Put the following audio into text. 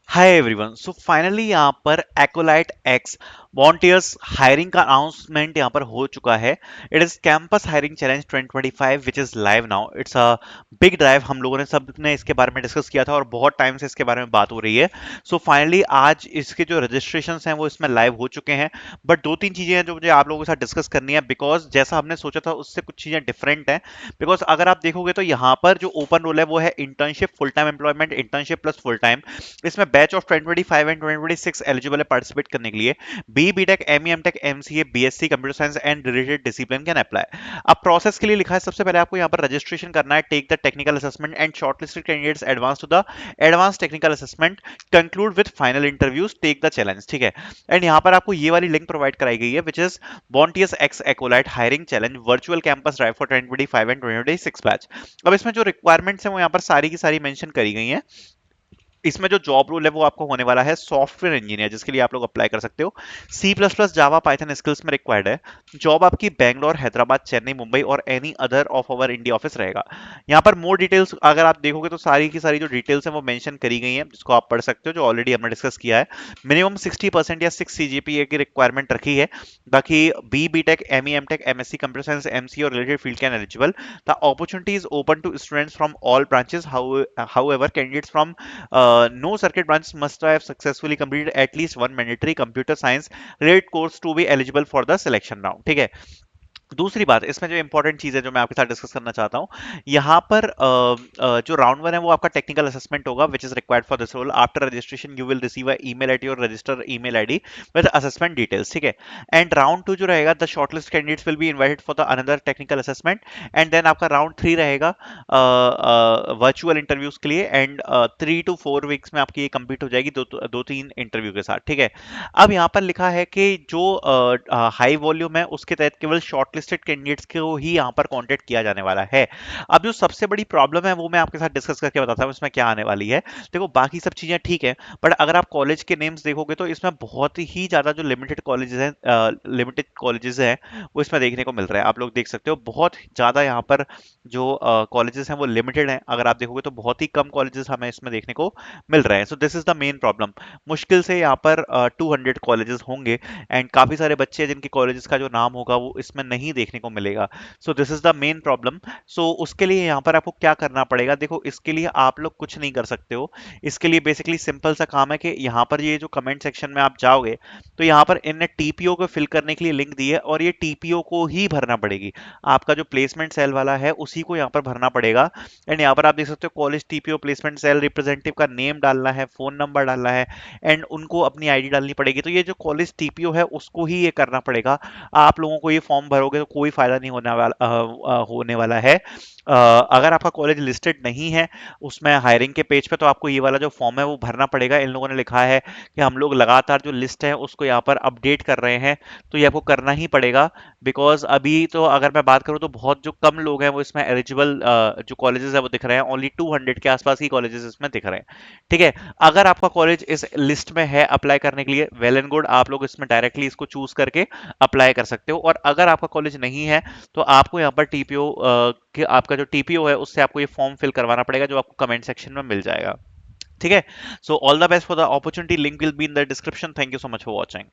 Hi everyone. So finally यहाँ पर एक्ोलाइट x वॉन्टियर्स hiring का अनाउंसमेंट यहाँ पर हो चुका है। It is campus hiring challenge 2025 which is live now. It's a big drive. हम लोगों ने सब ने इसके बारे में डिस्कस किया था और बहुत टाइम से इसके बारे में बात हो रही है। सो फाइनली आज इसके जो रजिस्ट्रेशन हैं वो इसमें लाइव हो चुके हैं। बट दो तीन चीजें हैं जो मुझे आप लोगों के साथ डिस्कस करनी है, बिकॉज जैसा हमने सोचा था उससे कुछ चीजें डिफरेंट हैं। बिकॉज अगर आप देखोगे तो यहाँ पर जो ओपन रोल है वो है internship full time employment, internship plus full time. इसमें बैच ऑफ 2025 एंड 2026 एलिजिबल है पार्टिसिपेट करने के लिए। B take, M take, MCA, BSc computer science and related discipline can apply. अब प्रोसेस के लिए लिखा है, सबसे पहले आपको यहाँ पर रजिस्ट्रेशन करना है। Take the technical assessment and shortlisted candidates advance to the advance technical assessment, conclude with final interviews, take the challenge. ठीक है। एंड यहाँ पर आपको ये वाली लिंक प्रोवाइड कराई गई है which is Bounteous x Accolite hiring challenge virtual campus drive for 2025 and 2026 batch. अब इसमें जो रिक्वायरमेंट्स हैं वो यहाँ पर सारी की सारी मेंशन करी गई हैं। इसमें जो जॉब रोल है वो आपको होने वाला है सॉफ्टवेयर इंजीनियर, जिसके लिए आप लोग अप्लाई कर सकते हो। C plus plus Java Python skills में रिक्वायर्ड है। जॉब आपकी बैंगलोर, हैदराबाद, चेन्नई, मुंबई और any other of our India office रहेगा। यहाँ पर मोर डिटेल्स अगर आप देखोगे तो सारी की सारी जो डिटेल्स हैं वो मेंशन करी गई हैं, जिसको आप पढ़ सकते हो, जो ऑलरेडी हमने डिस्कस किया है। मिनिमम 60% या 6 CGPA की रिक्वायरमेंट रखी है। बाकी B take, M tech, MSc computer science, MC और related field can eligible. The opportunity is open to students from all branches. However, candidates from no circuit branch must have successfully completed at least one mandatory computer science related course to be eligible for the selection round। ठीक है। दूसरी बात इसमें जो important चीज है जो मैं आपके साथ डिस्कस करना चाहता हूँ, यहाँ पर जो राउंड वन है वो आपका टेक्निकल असेसमेंट होगा which is required for this role. After registration you will receive a email at your register email ID with assessment details. ठीक है। एंड राउंड टू जो रहेगा, the shortlist candidates will be invited for the another technical assessment. And then आपका round three रहेगा virtual interviews के लिए। And 3 to 4 weeks में आपकी ये कंप्लीट हो जाएगी, दो तीन इंटरव्यू के साथ। ठीक है। अब यहाँ पर लिखा है कि जो हाई वॉल्यूम है उसके तहत केवल शॉर्टलिस्टेड कैंडिडेट्स को ही यहाँ पर कांटेक्ट किया जाने वाला है। अब जो सबसे बड़ी प्रॉब्लम है वो मैं आपके साथ डिस्कस करके बताता हूँ इसमें क्या आने वाली है। देखो बाकी सब चीजें ठीक है, बट अगर आप कॉलेज के नेम्स देखोगे तो इसमें बहुत ही ज्यादा जो लिमिटेड कॉलेजेस हैं वो इसमें देखने को मिल रहा है। आप लोग देख सकते हो बहुत ज्यादा यहाँ पर जो कॉलेजेस हैं वो लिमिटेड हैं। अगर आप देखोगे तो बहुत ही कम कॉलेजेस हमें इसमें देखने को मिल रहे हैं। सो this is the main problem. मुश्किल से यहाँ पर 200 कॉलेजेस होंगे एंड काफी सारे बच्चे हैं जिनके कॉलेजेस का जो नाम होगा वो इसमें नहीं देखने को मिलेगा। So this is the main problem. So उसके लिए यहाँ पर आपको क्या करना पड़ेगा, देखो इसके लिए आप लोग कुछ नहीं कर सकते हो। इसके लिए बेसिकली सिंपल सा काम है कि यहाँ पर ये जो कमेंट सेक्शन में आप जाओगे तो यहाँ पर इनने टीपीओ को फिल करने के लिए लिंक दी है और ये टीपीओ को ही भरना पड़ेगी। आपका जो प्लेसमेंट सेल वाला है उसी को यहाँ पर भरना पड़ेगा। एंड यहाँ पर आप देख सकते हो college TPO placement cell representative का नेम डालना है, फोन नंबर डालना है एंड उनको अपनी आईडी डालनी पड़ेगी। तो ये जो कॉलेज टीपीओ है उसको ही ये करना पड़ेगा। आप लोगों को ये फॉर्म भरोगे तो कोई फायदा नहीं होने वाला है। अगर आपका कॉलेज लिस्टेड नहीं है उसमें हायरिंग के पेज पे तो आपको ये वाला जो फॉर्म है वो भरना पड़ेगा। इन लोगों ने लिखा है कि हम लोग लगातार जो लिस्ट है उसको यहाँ पर अपडेट कर रहे हैं, तो ये आपको करना ही पड़ेगा। बिकॉज अभी तो अगर मैं बात करूँ तो बहुत जो कम लोग हैं वो इसमें एलिजिबल जो कॉलेजेस है वो दिख रहे हैं। ओनली 200 के आसपास ही कॉलेजेस इसमें दिख रहे हैं। ठीक है। अगर आपका कॉलेज इस लिस्ट में है अप्लाई करने के लिए, वेल एंड गुड, आप लोग इसमें डायरेक्टली इसको चूज करके अप्लाई कर सकते हो। और अगर आपका कॉलेज नहीं है तो आपको यहाँ पर टीपीओ कि आपका जो टीपीओ है उससे आपको ये फॉर्म फिल करवाना पड़ेगा, जो आपको कमेंट सेक्शन में मिल जाएगा। ठीक है। So all the best for the opportunity, link will be in the description. Thank you so much for watching.